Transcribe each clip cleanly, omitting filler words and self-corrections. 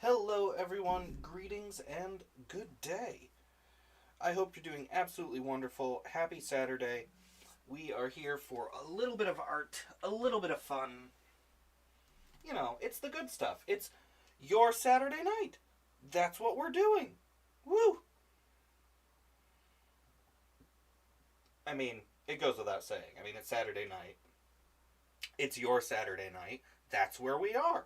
Hello, everyone. Greetings and good day. I hope you're doing absolutely wonderful. Happy Saturday. We are here for a little bit of art, a little bit of fun. It's the good stuff. It's your Saturday night. That's what we're doing. Woo! I mean, it goes without saying. It's Saturday night. It's your Saturday night. That's where we are.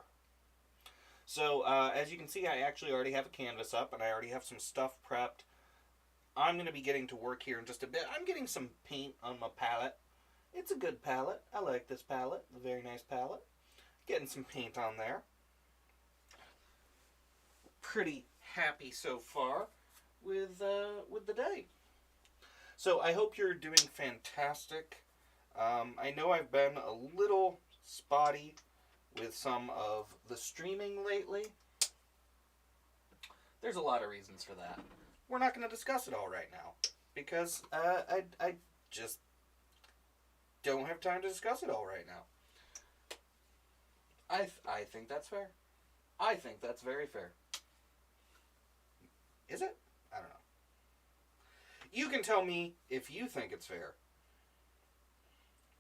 So, as you can see, I actually already have a canvas up and I already have some stuff prepped. I'm going to be getting to work here in just a bit. I'm getting some paint on my palette. It's a good palette. I like this palette. A very nice palette. Getting some paint on there. Pretty happy so far with the day. So I hope you're doing fantastic. I know I've been a little spotty with some of the streaming lately. There's a lot of reasons for that. We're not going to discuss it all right now because I just don't have time to discuss it all right now. I think that's fair. I think that's very fair. Is it? I don't know. You can tell me if you think it's fair.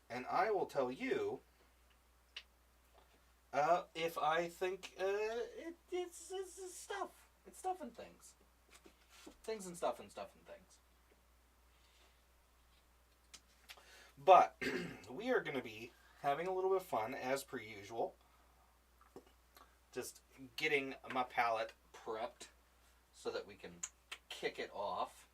And I will tell you if I think it's stuff. It's stuff and things. Things and stuff and stuff and things. But we are going to be having a little bit of fun as per usual. Just getting my palette prepped so that we can kick it off.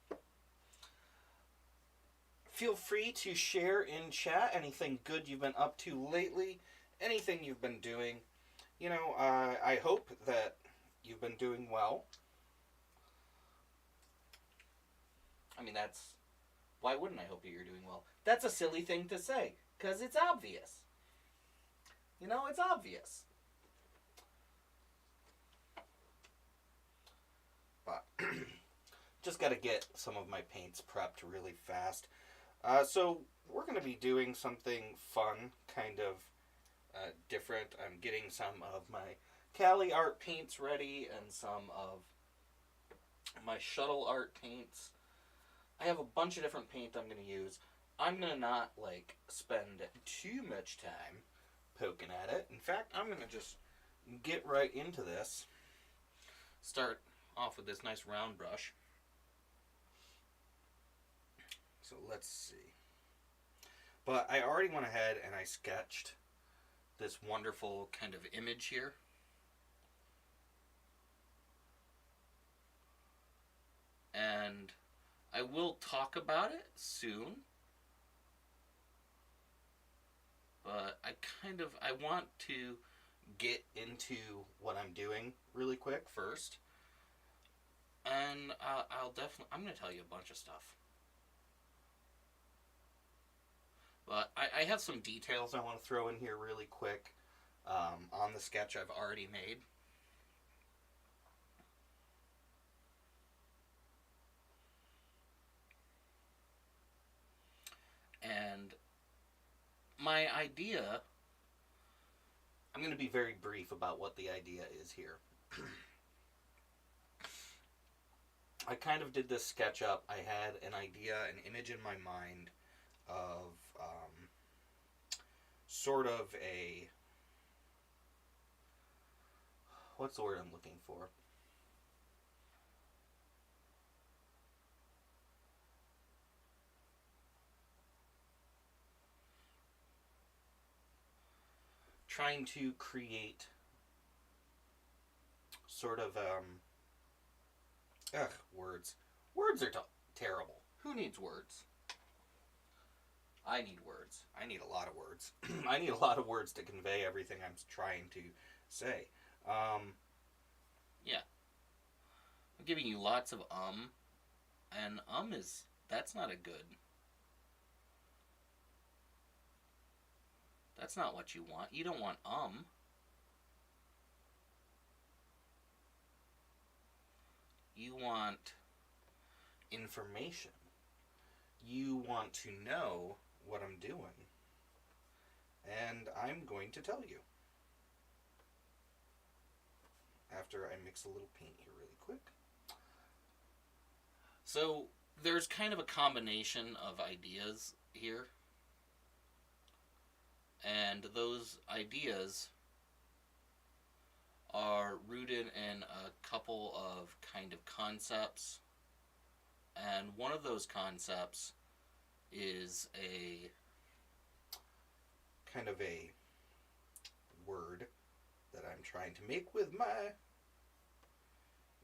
Feel free to share in chat anything good you've been up to lately, anything you've been doing. I hope that you've been doing well. Why wouldn't I hope that you're doing well? That's a silly thing to say, because it's obvious. It's obvious. But, just got to get some of my paints prepped really fast. So, we're going to be doing something fun, kind of different. I'm getting some of my Cali art paints ready and some of my shuttle art paints. I have a bunch of different paint I'm going to use. I'm going to not, spend too much time poking at it. In fact, I'm going to just get right into this. Start off with this nice round brush. So let's see. But I already went ahead and I sketched this wonderful kind of image here. And I will talk about it soon. But I want to get into what I'm doing really quick first. And I'm going to tell you a bunch of stuff. But I have some details I want to throw in here really quick on the sketch I've already made. And my idea, I'm going to be very brief about what the idea is here. I kind of did this sketch up. I had an idea, an image in my mind of sort of a, what's the word I'm looking for? Trying to create sort of words. Words are terrible. Who needs words? I need words. I need a lot of words. I need a lot of words to convey everything I'm trying to say. Yeah. I'm giving you lots of and that's not a good. That's not what you want. You don't want You want information. You want to know what I'm doing. And I'm going to tell you. after I mix a little paint here really quick. So there's kind of a combination of ideas here. And those ideas are rooted in a couple of kind of concepts. And one of those concepts is a kind of a word that I'm trying to make with my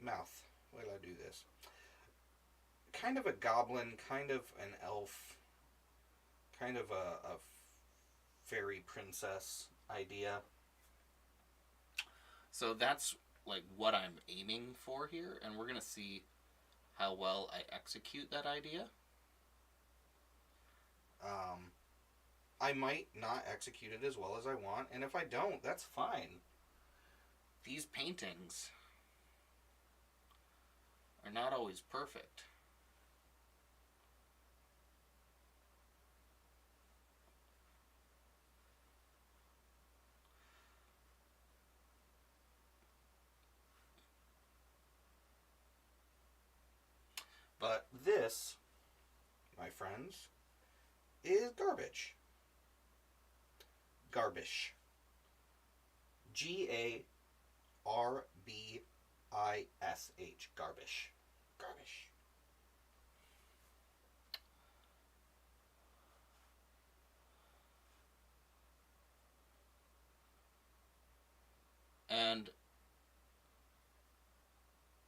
mouth while I do this. Kind of a goblin, kind of an elf, kind of a fairy princess idea. So that's like what I'm aiming for here, and we're going to see how well I execute that idea. I might not execute it as well as I want, and if I don't, that's fine. These paintings are not always perfect. But this, my friends, is Garbish. Garbish. Garbish. Garbish. Garbish. And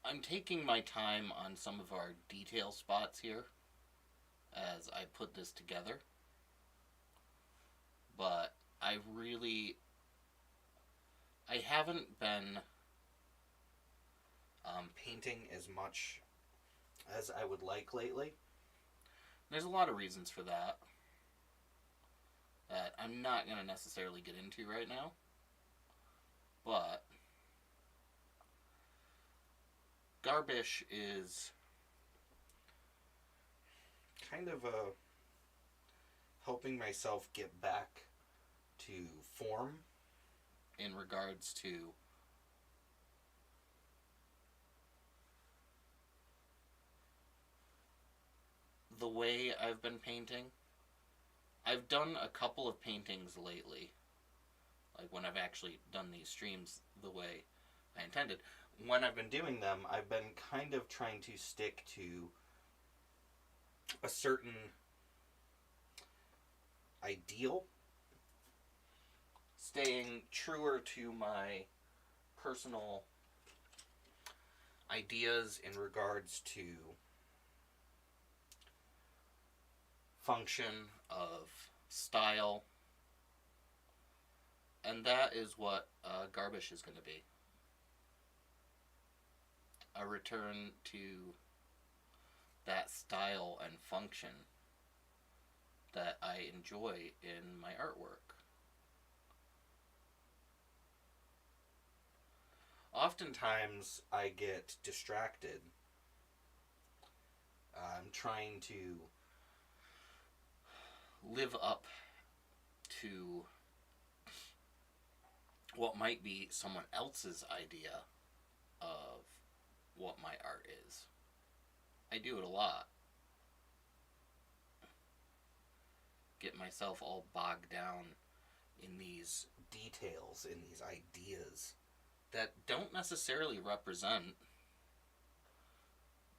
I'm taking my time on some of our detail spots here as I put this together. But I haven't been painting as much as I would like lately. There's a lot of reasons for that I'm not going to necessarily get into right now. But Garbish is kind of helping myself get back to form in regards to the way I've been painting. I've done a couple of paintings lately, like when I've actually done these streams the way I intended. When I've been doing them, I've been kind of trying to stick to a certain ideal, staying truer to my personal ideas in regards to function, of style, and that is what Garbish is going to be. A return to that style and function that I enjoy in my artwork. Oftentimes I get distracted. I'm trying to live up to what might be someone else's idea of what my art is. I do it a lot. Get myself all bogged down in these details, in these ideas that don't necessarily represent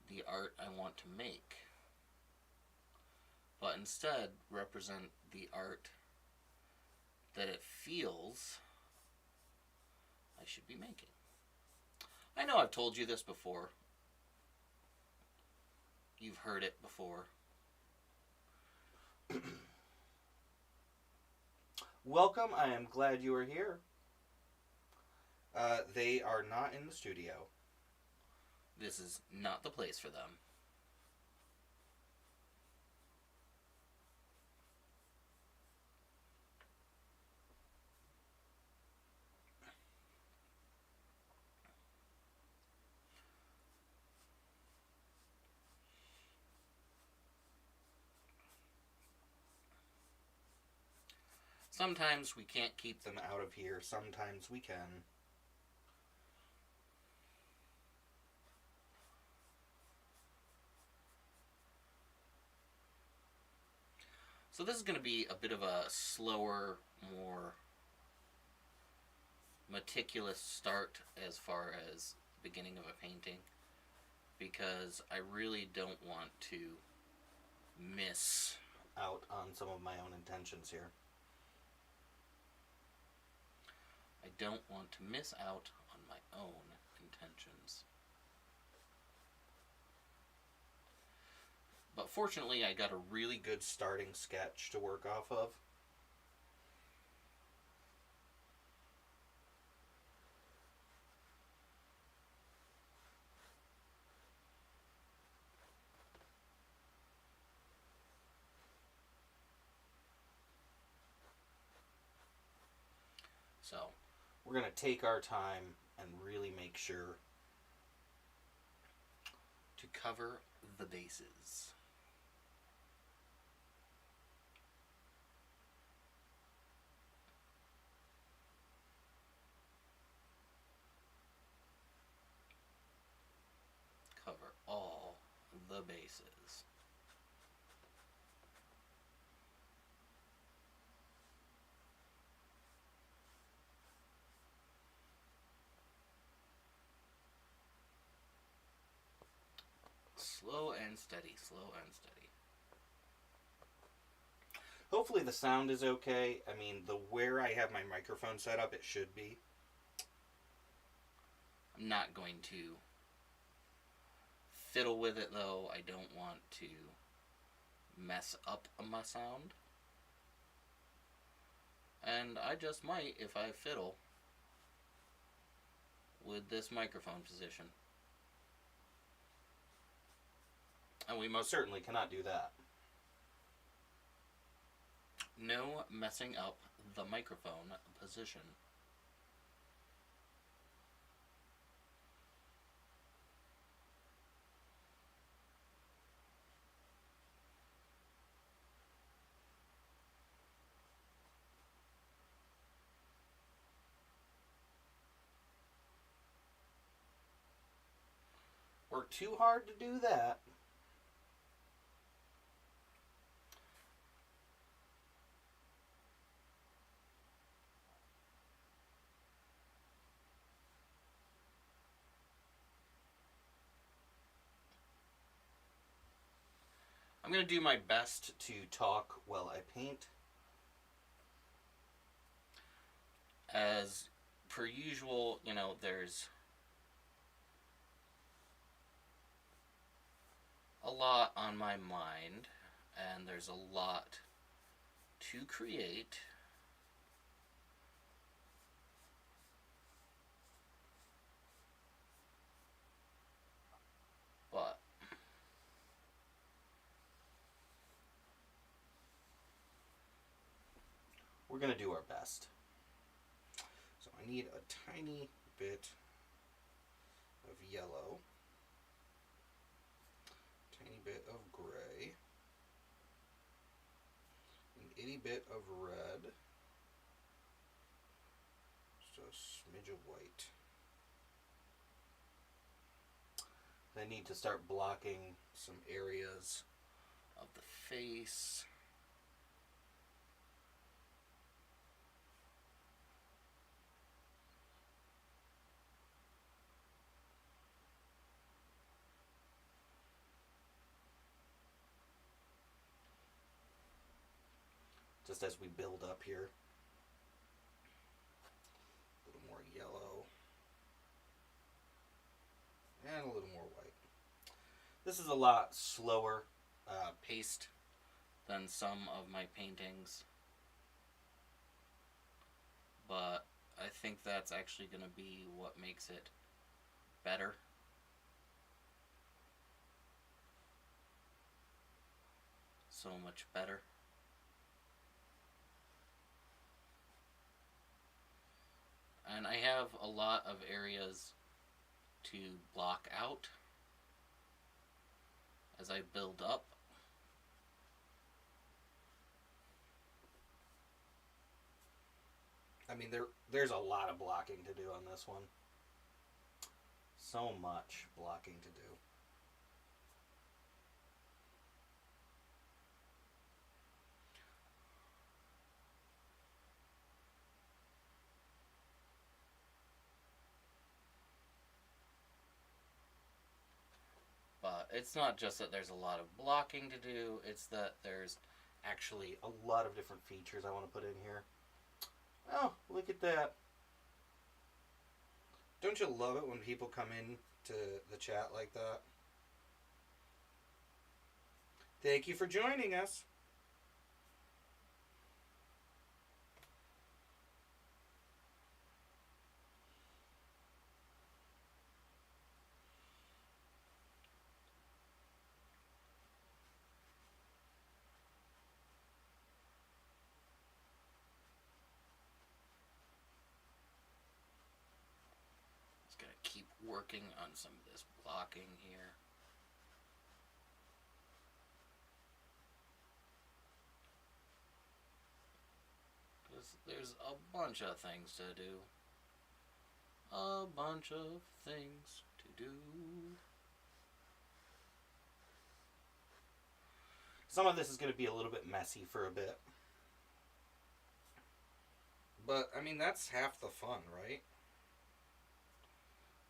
the art I want to make, but instead represent the art that it feels I should be making. I know I've told you this before. You've heard it before. Welcome, I am glad you are here. They are not in the studio. This is not the place for them. Sometimes we can't keep them out of here. Sometimes we can. So this is going to be a bit of a slower, more meticulous start as far as the beginning of a painting, because I really don't want to miss out on some of my own intentions here. I don't want to miss out on my own intentions. But fortunately, I got a really good Starting sketch to work off of. So we're going to take our time and really make sure to cover the bases. Cover all the bases. Slow and steady, slow and steady. Hopefully the sound is okay. I mean, where I have my microphone set up, it should be. I'm not going to fiddle with it, though. I don't want to mess up my sound. And I just might if I fiddle with this microphone position. And we most certainly cannot do that. No messing up the microphone position. Work too hard to do that. I'm going to do my best to talk while I paint. As per usual, there's a lot on my mind, and there's a lot to create. But we're going to do our best. So I need a tiny bit of yellow, tiny bit of gray, an itty bit of red, just a smidge of white. I need to start blocking some areas of the face. just as we build up here. A little more yellow. And a little more white. This is a lot slower Paced than some of my paintings. But I think that's actually going to be what makes it better. So much better. And I have a lot of areas to block out as I build up. I mean, there's a lot of blocking to do on this one. So much blocking to do. it's not just that there's a lot of blocking to do, it's that there's Actually, a lot of different features I want to put in here. Oh, look at that. Don't you love it when people come in to the chat like that? Thank you for joining us. just gotta keep working on some of this blocking here. Because there's a bunch of things to do. A bunch of things to do. Some of this is going to be a little bit messy for a bit. But, I mean, that's half the fun, right?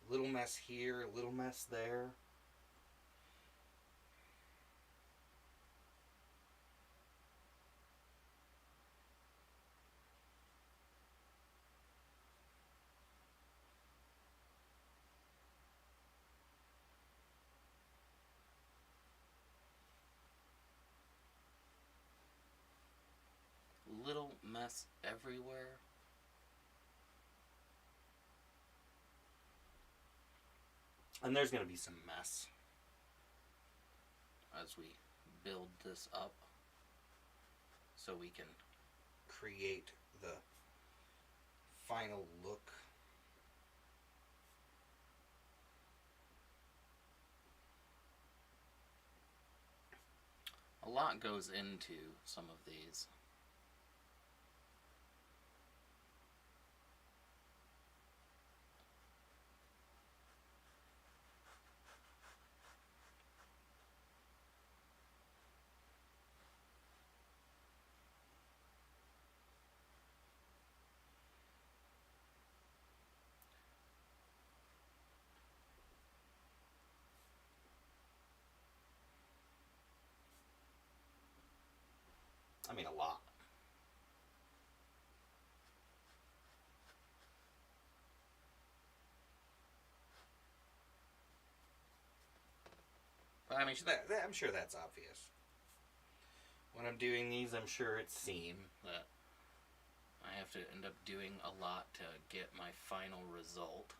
Little mess here, little mess there. Little mess everywhere. And there's going to be some mess as we build this up so we can create the final look. A lot goes into some of these. I mean, a lot. But I mean, I'm sure that's obvious. When I'm doing these, I'm sure it's seen that I have to end up doing a lot to get my final result.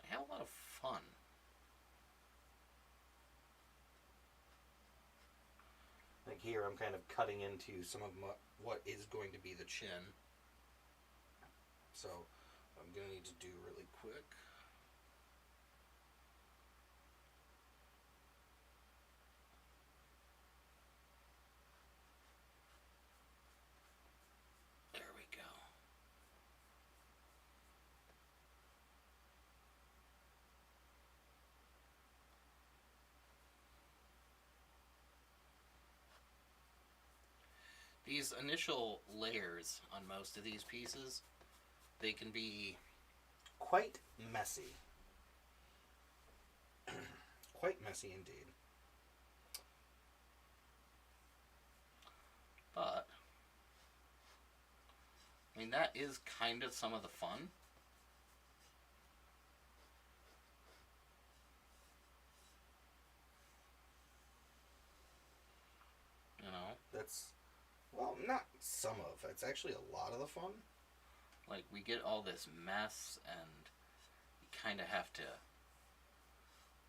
I have a lot of fun. Like here, I'm kind of cutting into some of what is going to be the chin. So, I'm going to need to do really quick. There we go. These initial layers on most of these pieces, they can be quite messy. Quite messy indeed. But, I mean, that is kind of some of the fun. You know? That's, well, not some of. It's actually a lot of the fun. Like, we get all this mess, and you kind of have to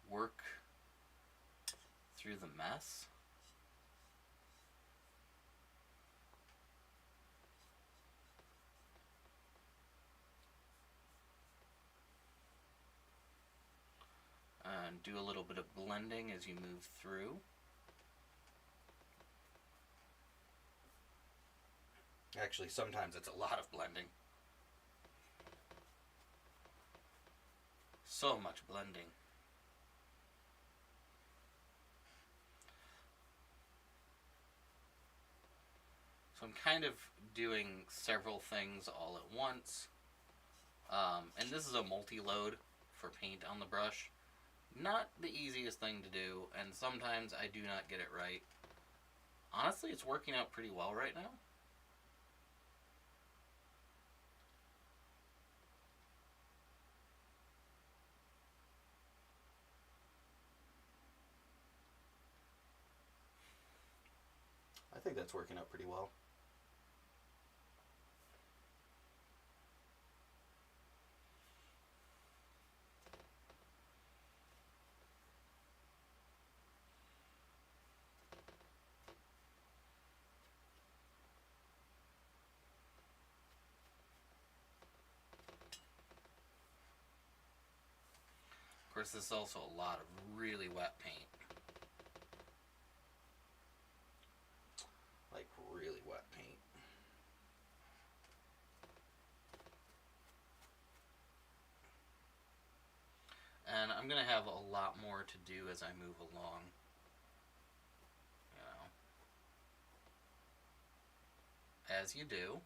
work through the mess. And do a little bit of blending as you move through. Actually, sometimes it's a lot of blending. So much blending. So I'm kind of doing several things all at once. And this is a multi-load for paint on the brush. Not the easiest thing to do, and sometimes I do not get it right. Honestly, it's working out pretty well right now. I think that's working out pretty well. Of course, this is also a lot of really wet paint. Like really wet paint. And I'm going to have a lot more to do as I move along. You know, as you do.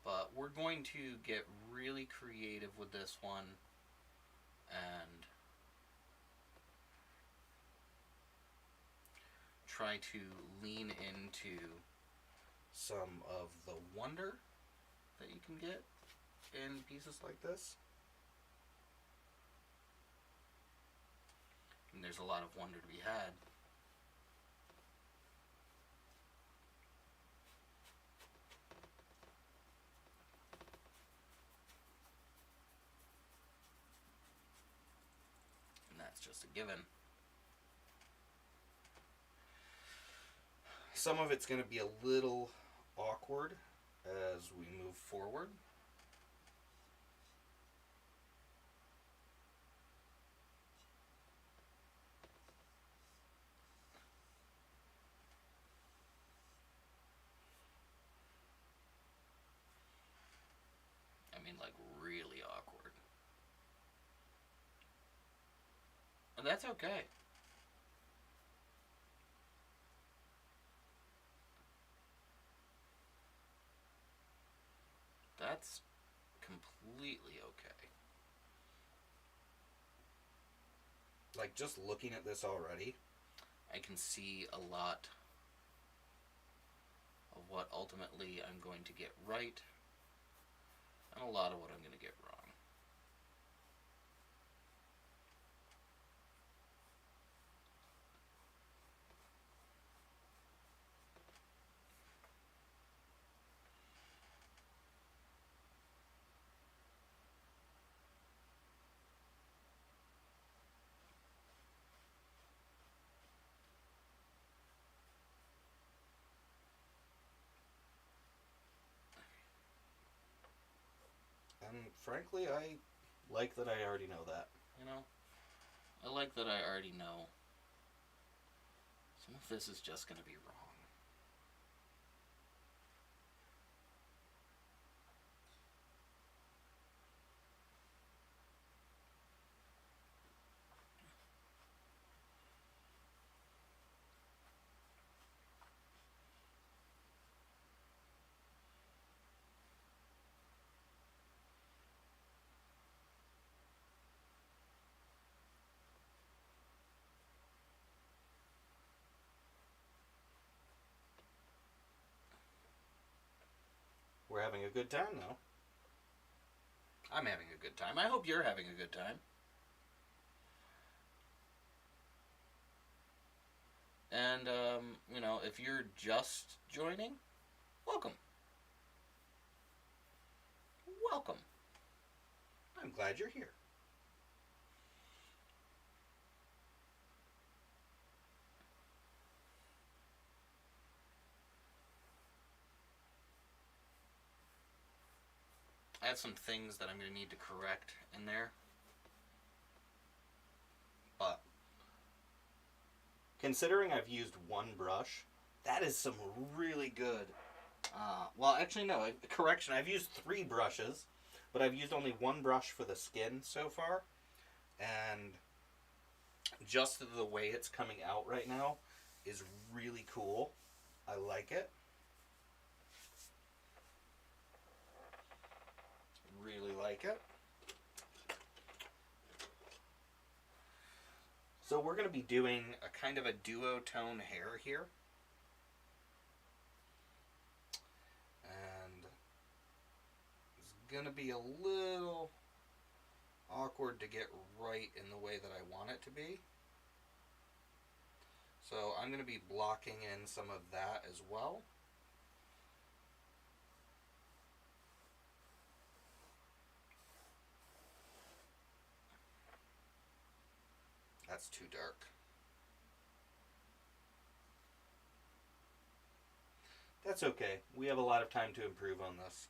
But we're going to get really creative with this one and try to lean into some of the wonder that you can get in pieces like this. And there's a lot of wonder to be had. And that's just a given. Some of it's going to be a little awkward as we move forward. I mean, like, really awkward. And that's okay. That's completely okay. Like, just looking at this already, I can see a lot of what ultimately I'm going to get right, and a lot of what I'm going to get wrong. and frankly, I like that I already know that. You know, I like that I already know some of this is just going to be wrong. We're having a good time though. I'm having a good time. I hope you're having a good time. And, you know, if you're just joining, welcome. Welcome. I'm glad you're here. I have some things that I'm going to need to correct in there. But considering I've used one brush, that is some really good. Well, actually, no. Correction. I've used 3 brushes, but I've used only one brush for the skin so far, and just the way it's coming out right now is really cool. I like it. Really like it. So we're going to be doing a kind of a duotone hair here. And it's going to be a little awkward to get right in the way that I want it to be. So I'm going to be blocking in some of that as well. That's too dark. That's okay. We have a lot of time to improve on this.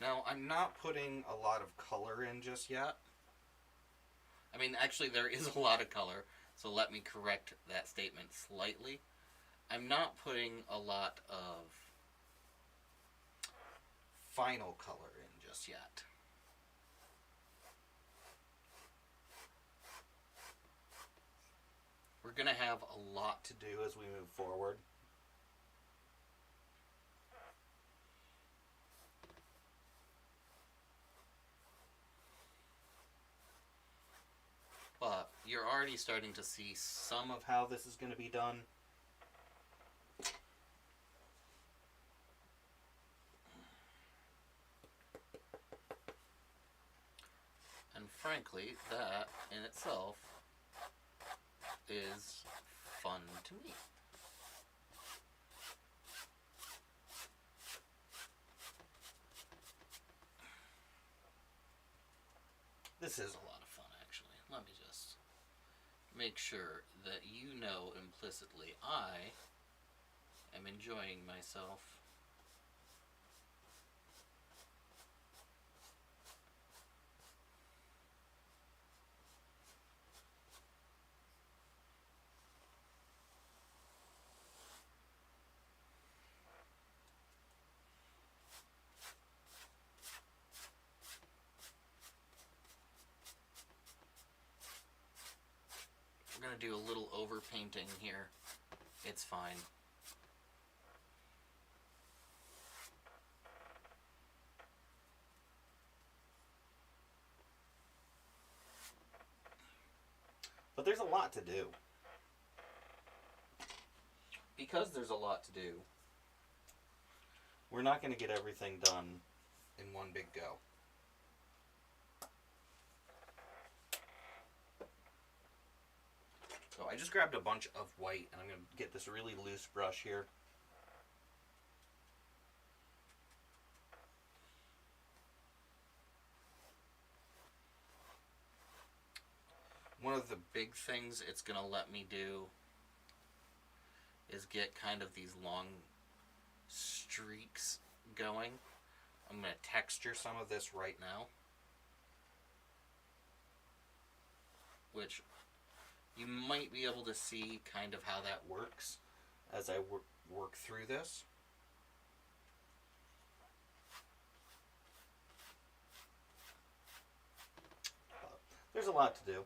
Now, I'm not putting a lot of color in just yet. I mean, actually, there is a lot of color, so let me correct that statement slightly. I'm not putting a lot of Final color in just yet. We're going to have a lot to do as we move forward. But you're already starting to see Some of how this is going to be done. and frankly, that in itself is fun to me. This is a lot of fun, Actually, let me just make sure that you know implicitly I am enjoying myself. We're going to do a little overpainting here. It's fine. But there's a lot to do. Because there's a lot to do, we're not going to get everything done in one big go. So I just grabbed a bunch of white, and I'm going to get this really loose brush here. One of the big things it's going to let me do is get kind of these long streaks going. I'm going to texture some of this right now. Which you might be able to see kind of how that Works as I work through this. There's a lot to do.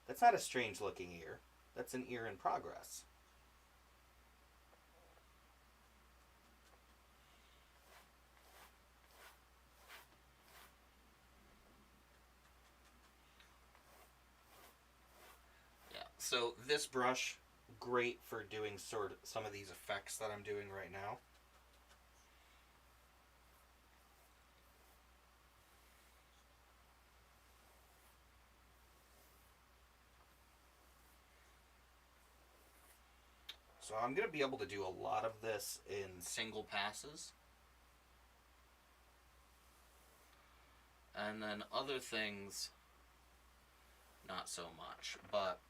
That's not a strange looking ear. That's an ear in progress. Yeah. So this brush, great for doing sort of some of these effects that I'm doing right now. So I'm going to be able to do a lot of this in Single passes. And then other things, not so much. But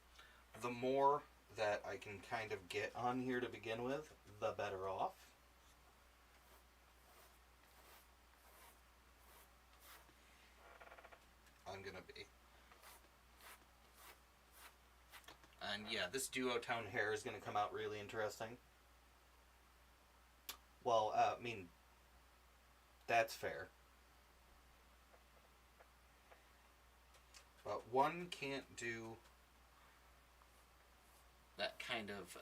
The more that I can kind of get on here to begin with, the better off. I'm gonna be. And yeah, this duotone hair is gonna come out really interesting. Well, I mean, that's fair. But one can't do. that kind of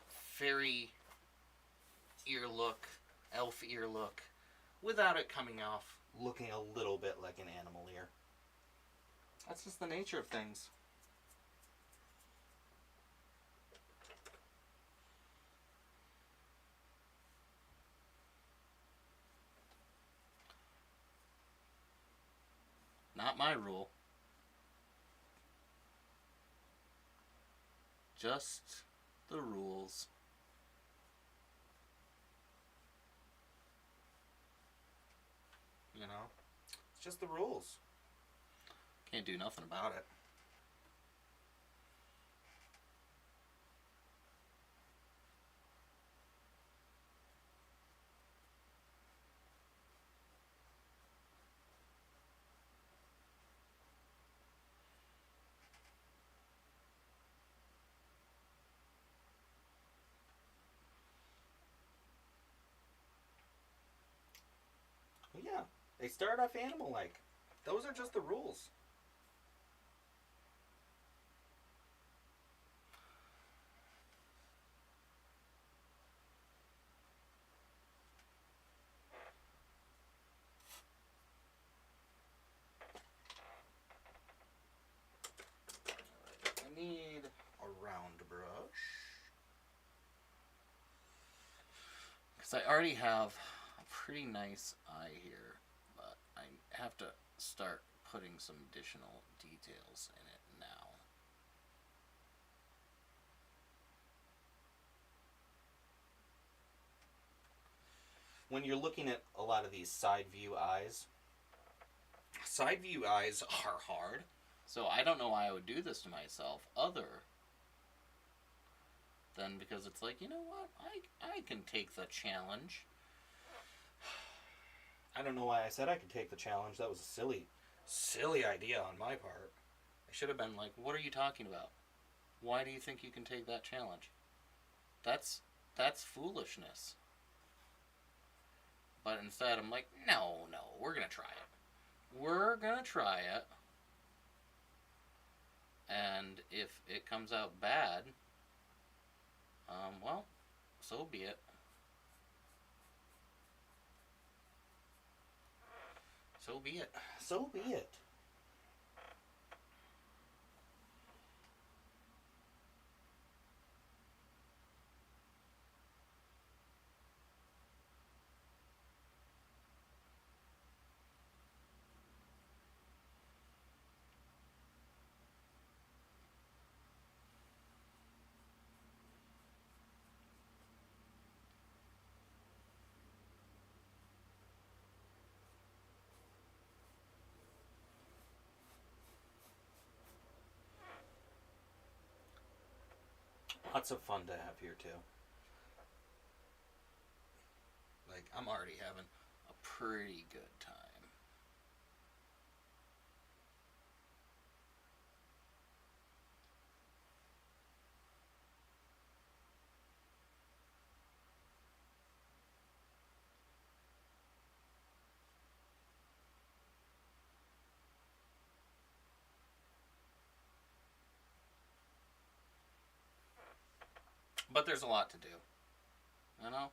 fairy ear look, elf ear look, without it coming off. Looking a little bit like an animal ear. That's just the nature of things. Not my rule. Just the rules. You know? It's just the rules. Can't do nothing about it. Well, yeah, they start off animal-like. Those are just the rules. I need a round brush. Because I already have a pretty nice eye here, but I have to start putting some additional details in it now. When you're looking at a lot of these side view eyes are hard. So I don't know why I would do this to myself, other than because it's like, you know what, I can take the challenge. I don't know why I said I could take the challenge. That was a silly idea on my part. I should have been like, what are you talking about? Why do you think you can take that challenge? That's foolishness. But instead, I'm like, no, we're going to try it. We're going to try it. And if it comes out bad, well, so be it. So be it. So be it. Lots of fun to have here too. Like, I'm already having a pretty good time. But there's a lot to do. You know?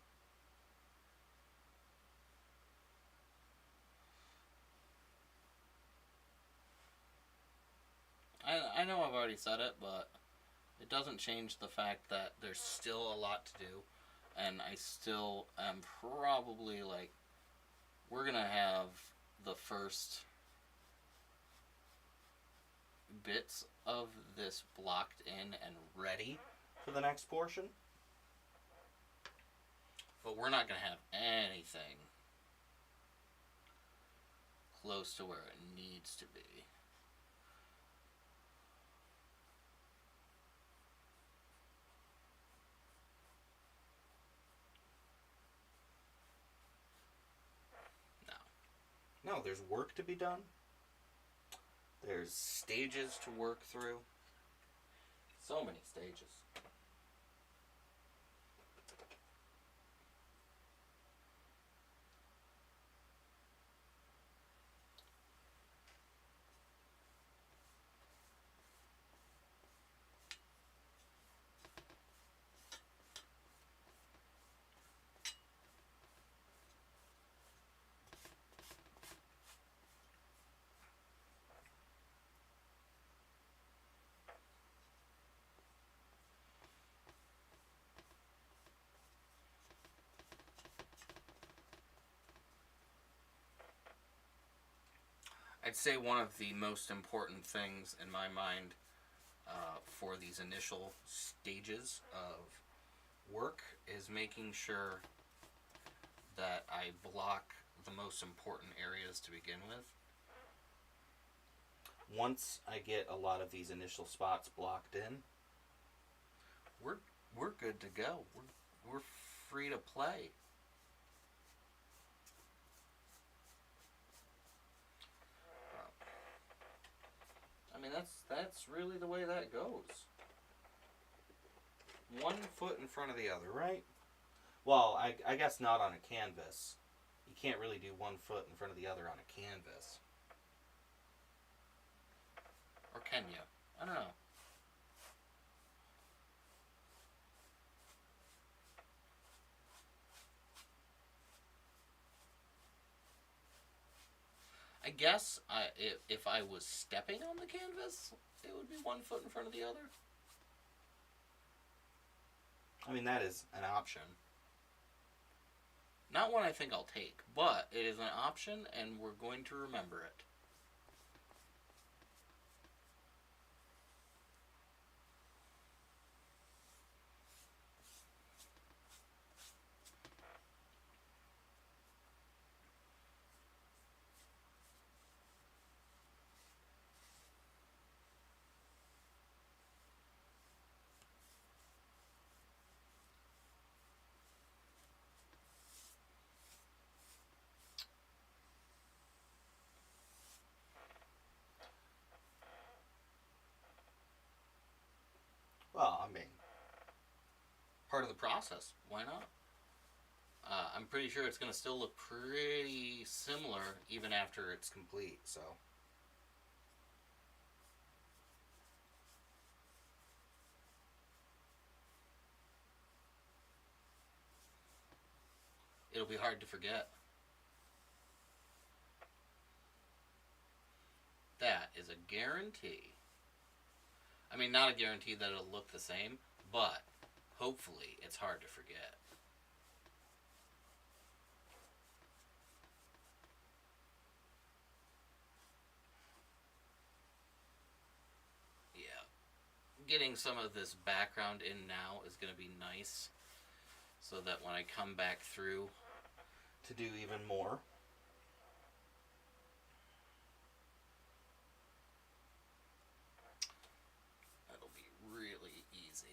I know I've already said it, but it doesn't change the fact that there's still a lot to do. And I still am probably like, we're going to have the first bits of this blocked in and ready For the next portion, but we're not going to have anything close to where it needs to be. No, there's work to be done. There's stages to work through. So many stages. I'd say one of the most important things in my mind for these initial stages of work is making sure that I block the most important areas to begin with. Once I get a lot of these initial spots blocked in, we're good to go. We're free to play. I mean, that's really the way that goes. one foot in front of the other, right? Well, I guess not on a canvas. You can't really do 1 foot in front of the other on a canvas. Or can you? I don't know. I guess if I was stepping on the canvas, it would be 1 foot in front of the other. I mean, that is an option. Not one I think I'll take, but it is an option, and we're going to remember it. Well, I mean, Part of the process. Why not? I'm pretty sure it's going to still look pretty similar even after it's complete, so. It'll be hard to forget. That is a guarantee. I mean, not a guarantee that it'll look the same, but hopefully it's hard to forget. Yeah. Getting some of this background in now is going to be nice so that when I come back through to do even more. it'll be really easy.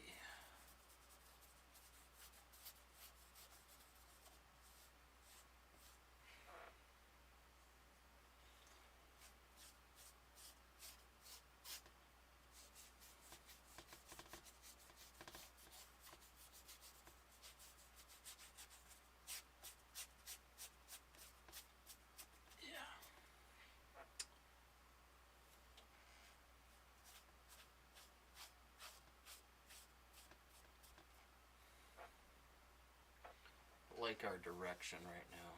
Like our direction right now.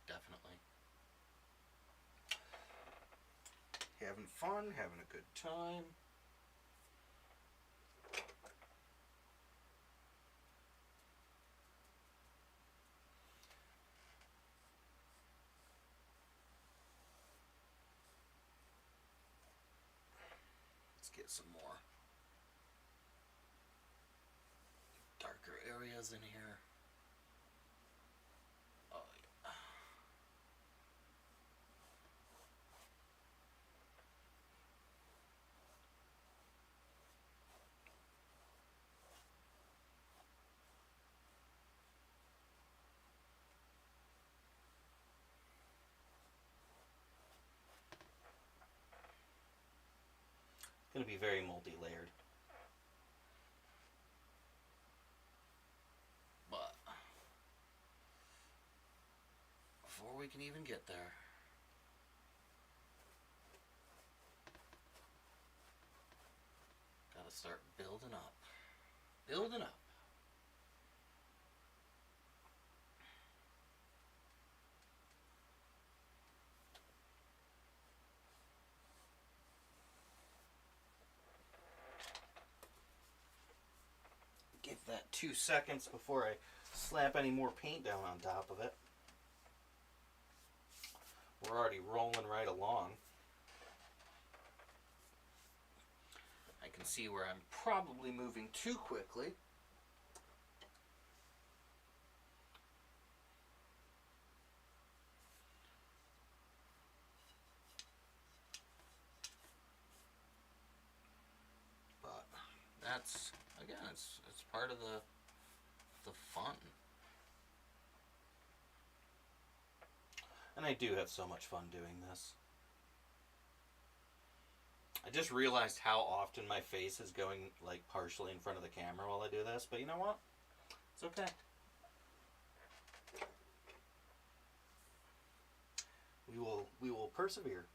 Definitely. Having fun, having a good time. Let's get some more. darker areas in here. Oh, yeah. It's going to be very multi-layered. But before we can even get there, gotta start building up. Building up. Give that 2 seconds before I slap any more paint down on top of it. We're already rolling right along. I can see where I'm probably moving too quickly. But That's, again, it's part of the fun. And I do have so much fun doing this. I just realized how often my face is going like partially in front of the camera while I do this, but you know what? It's okay. We will persevere.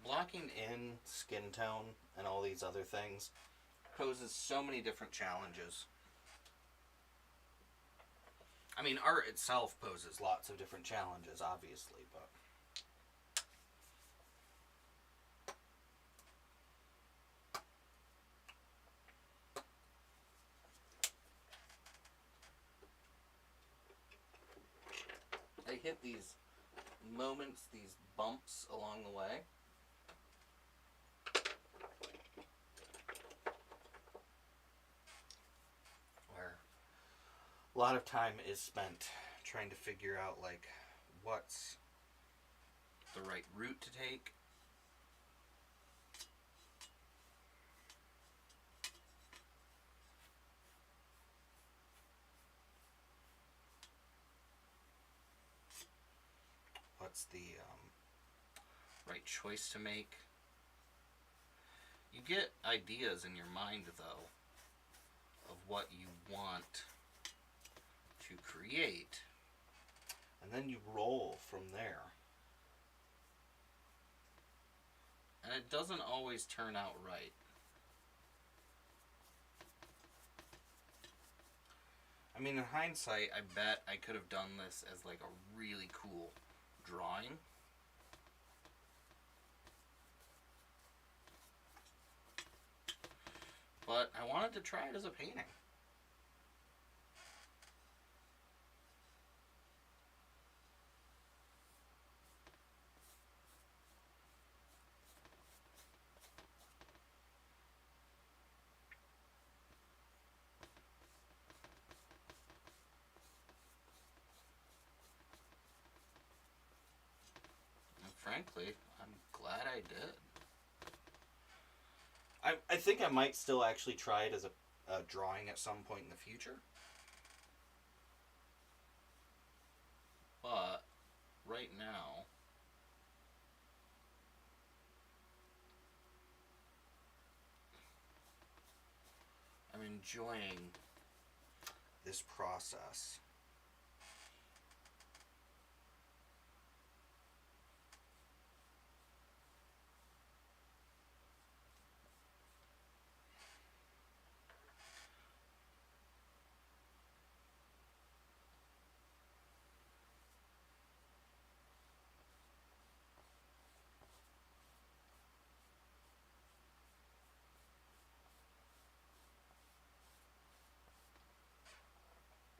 Blocking in skin tone and all these other things poses so many different challenges. I mean, art itself poses lots of different challenges, obviously, but I hit these moments, these bumps along the way. Where a lot of time is spent trying to figure out, like, what's the right route to take. What's the right choice to make? You get ideas in your mind, though, of what you want to create, and then you roll from there. And it doesn't always turn out right. I mean, in hindsight, I bet I could have done this as like a really cool drawing. But I wanted to try it as a painting. frankly, I'm glad I did. I think I might still actually try it as a drawing at some point in the future. But right now, I'm enjoying this process.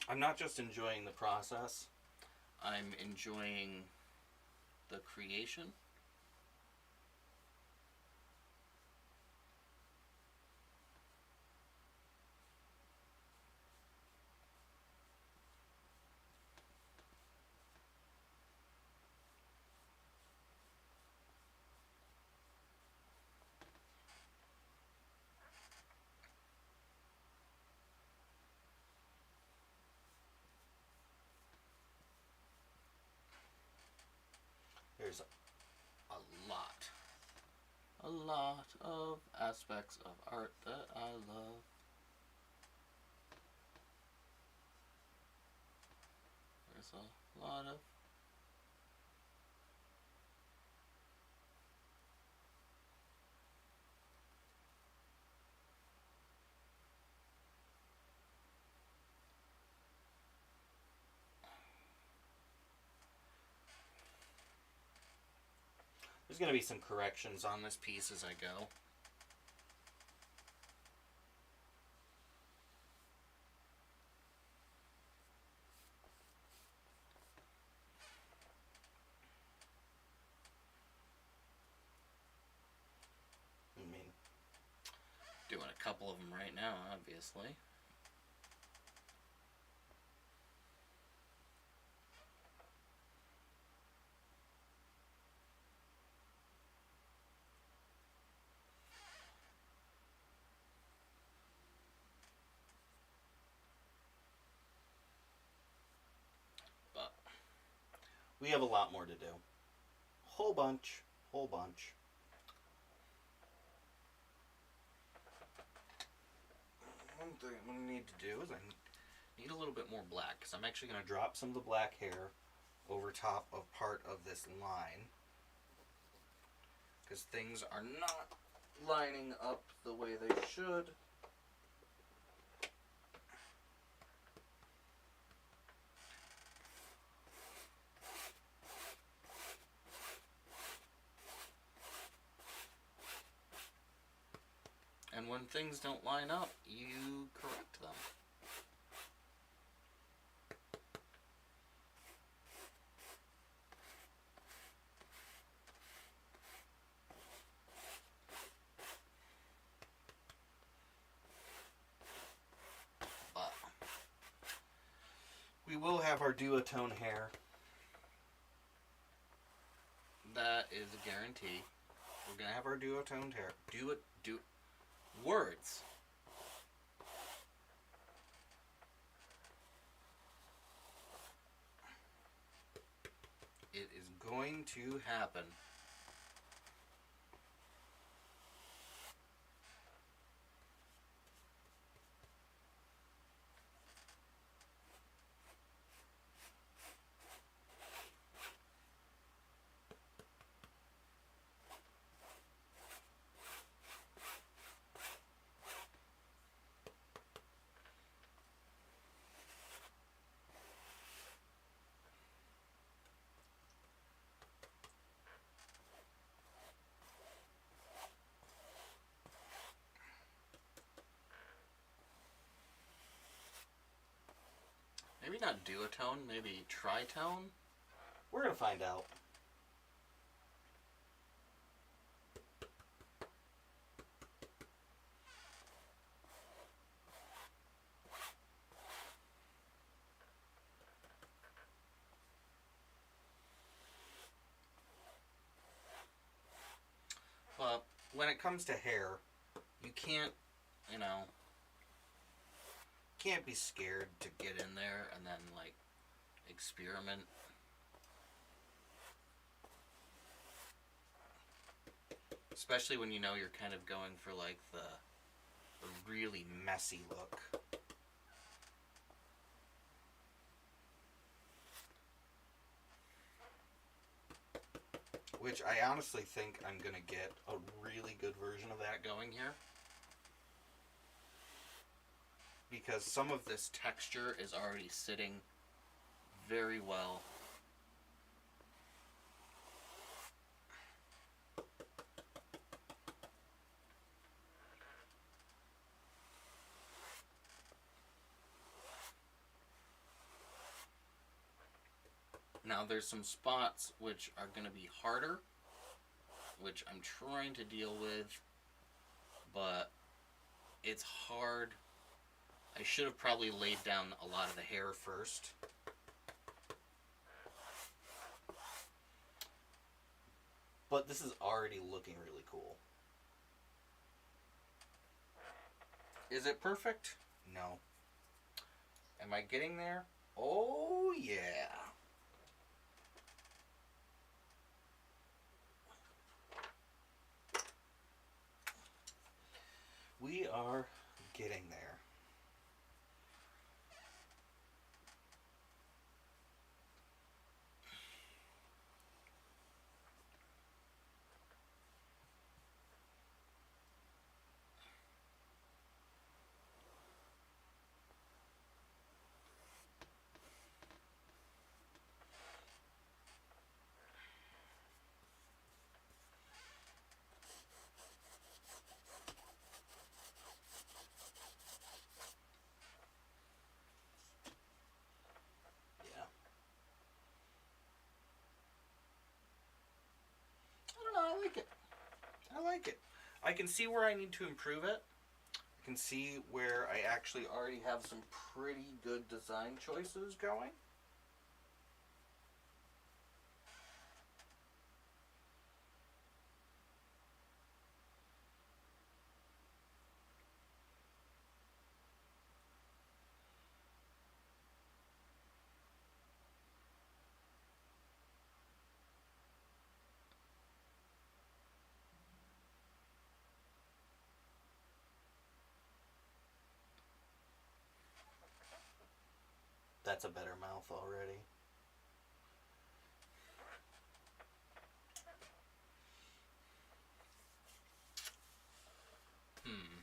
I'm not just enjoying the process. I'm enjoying the creation. There's A lot of aspects of art that I love. There's a lot of there's going to be some corrections on this piece as I go. I mean, doing a couple of them right now, obviously. But we have a lot more to do. Whole bunch. Whole bunch. One thing I'm going to need to do is I need a little bit more black, because I'm actually going to drop some of the black hair over top of part of this line, because things are not lining up the way they should. and when things don't line up, you correct them. But We will have our duotone hair. that is a guarantee. We're going to have our duotoned hair. Do words. It is going to happen. Maybe not duotone, maybe tritone. We're going to find out. when it comes to hair, you can't, you know, can't be scared to get in there and then like experiment. Especially when you know you're kind of going for like the really messy look. Which I honestly think I'm going to get a really good version of that going here. Because some of this texture is already sitting very well. Now there's some spots which are going to be harder, which I'm trying to deal with, but it's hard. I should have probably laid down a lot of the hair first. But this is already looking really cool. Is it perfect? No. Am I getting there? Oh, yeah. We are getting there. Yeah. I don't know, I like it. I like it. I can see where I need to improve it. I can see where I actually already have some pretty good design choices going. That's a better mouth already. Hmm.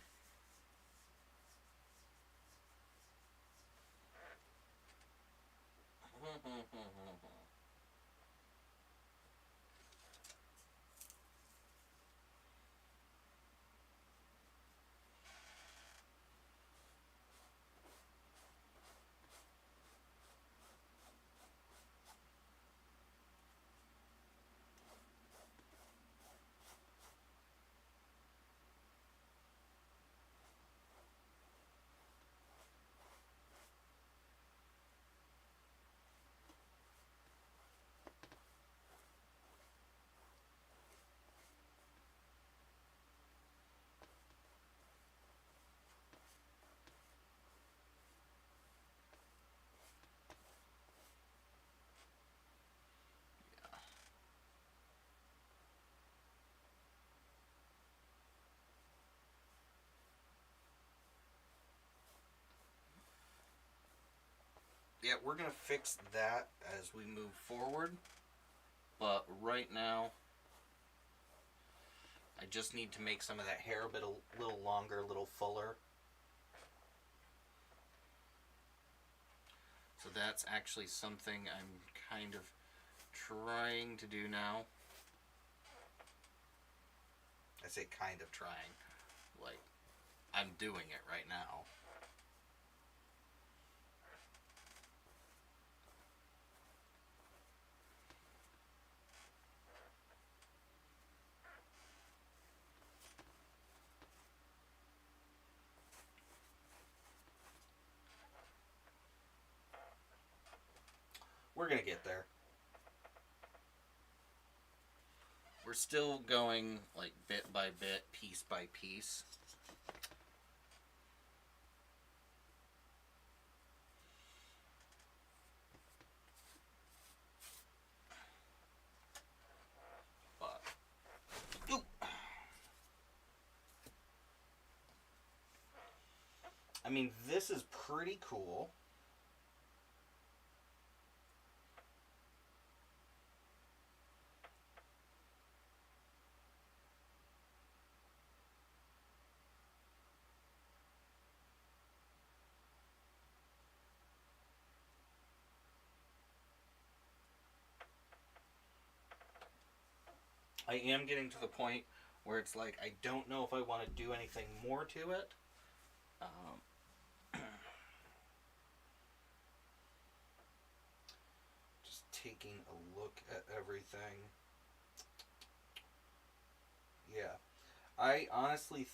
Yeah, we're going to fix that as we move forward. But right now, I just need to make some of that hair a little longer, a little fuller. So that's actually something I'm kind of trying to do now. I say kind of trying. Like, I'm doing it right now. We're going to get there. we're still going like bit by bit, piece by piece. But ooh, I mean, this is pretty cool. I am getting to the point where it's like I don't know if I want to do anything more to it. Just taking a look at everything. Yeah. I honestly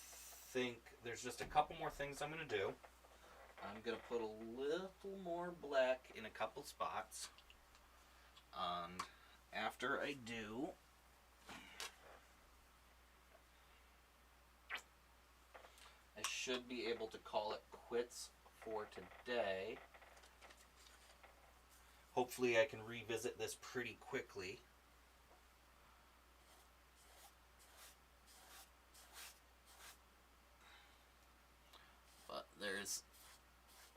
think there's just a couple more things I'm going to do. I'm going to put a little more black in a couple spots. And after I do, I should be able to call it quits for today. Hopefully I can revisit this pretty quickly. But there's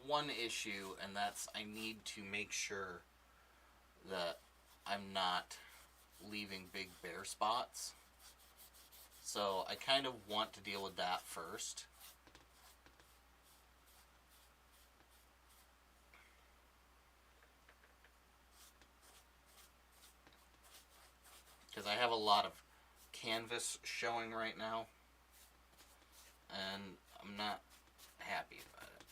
one issue, and that's I need to make sure that I'm not leaving big bare spots. So I kind of want to deal with that first. Because I have a lot of canvas showing right now, and I'm not happy about it.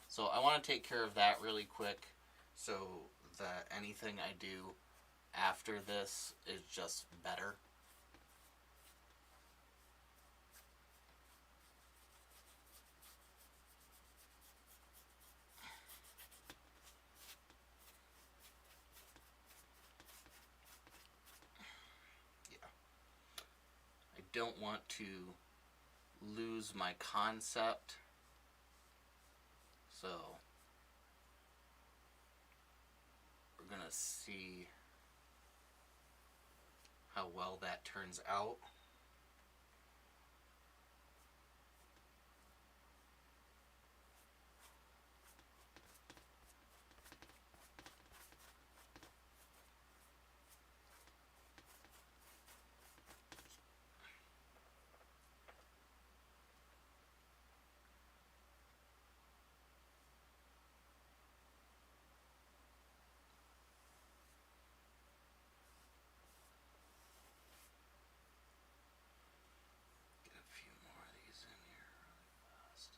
So I want to take care of that really quick so that anything I do after this is just better. Yeah. I don't want to lose my concept. So we're going to see how well that turns out. Get a few more of these in here really fast.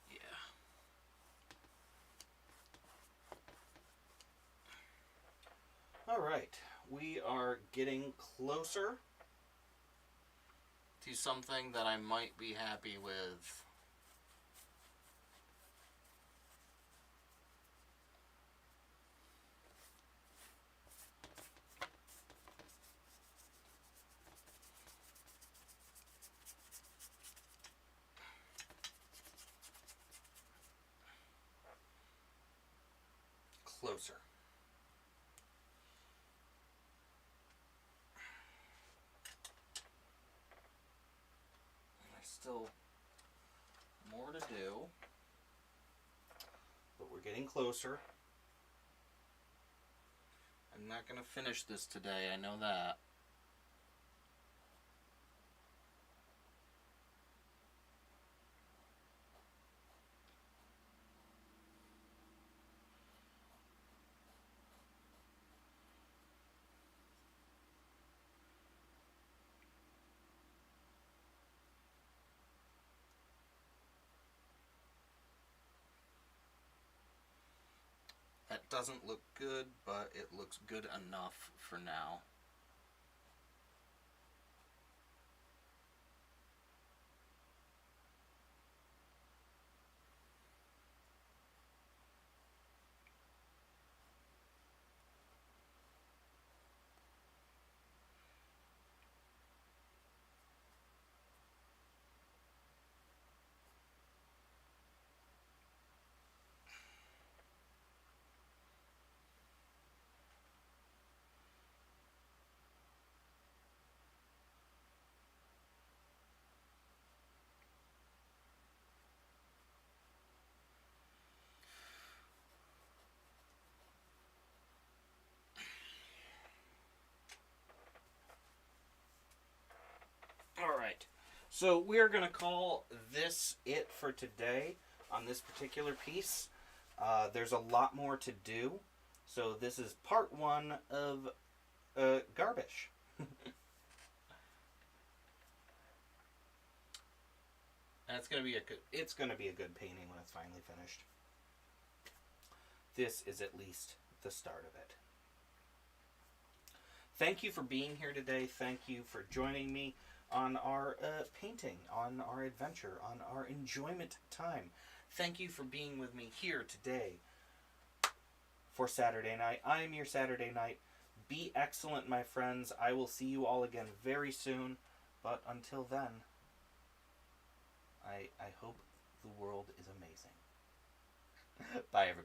Yeah. All right, we are getting closer to something that I might be happy with. Closer. There's still more to do, but we're getting closer. I'm not going to finish this today, I know that. That doesn't look good, but it looks good enough for now. Alright. So we are going to call this it for today on this particular piece. There's a lot more to do. So this is part 1 of Garbish. That's gonna be a good. It's going to be a good painting when it's finally finished. This is at least the start of it. Thank you for being here today. Thank you for joining me on our painting, on our adventure, on our enjoyment time. Thank you for being with me here today for Saturday night. I am your Saturday night. Be excellent, my friends. I will see you all again very soon. But until then, I hope the world is amazing. Bye, everybody.